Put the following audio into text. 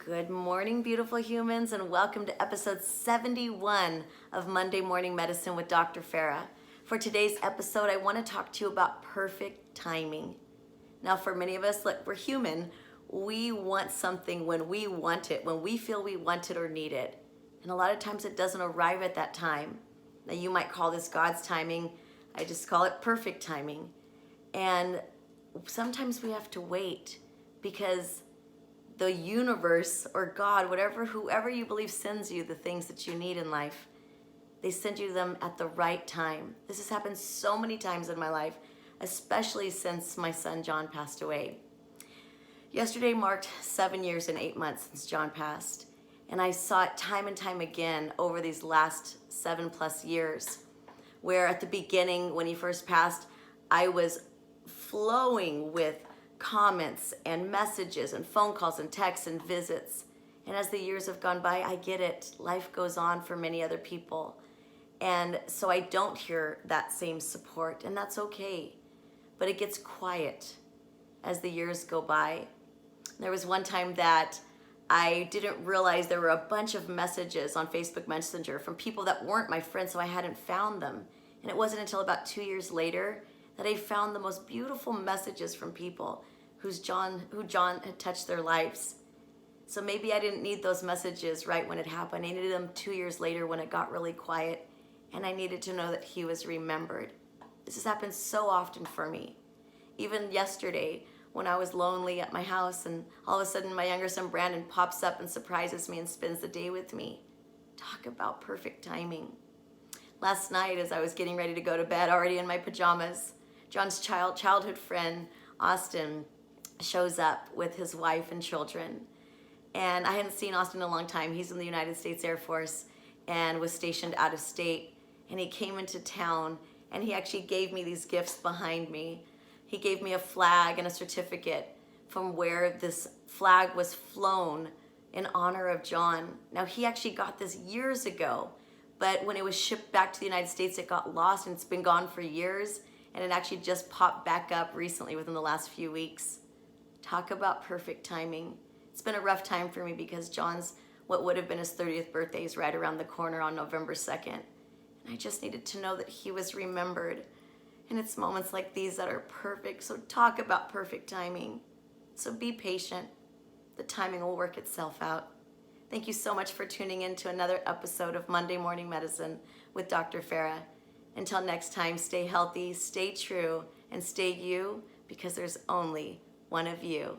Good morning, beautiful humans, and welcome to episode 71 of Monday Morning Medicine with Dr. Farah. For today's episode, I want to talk to you about perfect timing. Now, for many of us, look, we're human. We want something when we want it, when we feel we want it or need it. And a lot of times it doesn't arrive at that time. Now, you might call this God's timing. I just call it perfect timing. And sometimes we have to wait because the universe or God, whoever you believe sends you the things that you need in life, they send you them at the right time. This has happened so many times in my life, especially since my son John passed away. Yesterday marked 7 years and 8 months since John passed, and I saw it time and time again over these last 7+ years, where at the beginning, when he first passed, I was flowing with comments and messages and phone calls and texts and visits. And as the years have gone by, I get it. Life goes on for many other people. And so I don't hear that same support, and that's okay. But it gets quiet as the years go by. There was one time that I didn't realize there were a bunch of messages on Facebook Messenger from people that weren't my friends, so I hadn't found them. And it wasn't until about 2 years later that I found the most beautiful messages from people who John had touched their lives. So maybe I didn't need those messages right when it happened. I needed them 2 years later when it got really quiet, and I needed to know that he was remembered. This has happened so often for me. Even yesterday, when I was lonely at my house, and all of a sudden my younger son Brandon pops up and surprises me and spends the day with me. Talk about perfect timing. Last night, as I was getting ready to go to bed, already in my pajamas, John's childhood friend, Austin, shows up with his wife and children. And I hadn't seen Austin in a long time. He's in the United States Air Force and was stationed out of state. And he came into town, and he actually gave me these gifts behind me. He gave me a flag and a certificate from where this flag was flown in honor of John. Now, he actually got this years ago, but when it was shipped back to the United States, it got lost, and it's been gone for years. And it actually just popped back up recently within the last few weeks. Talk about perfect timing. It's been a rough time for me because John's, what would have been his 30th birthday, is right around the corner on November 2nd. And I just needed to know that he was remembered. And it's moments like these that are perfect. So talk about perfect timing. So be patient. The timing will work itself out. Thank you so much for tuning in to another episode of Monday Morning Medicine with Dr. Farah. Until next time, stay healthy, stay true, and stay you, because there's only one of you.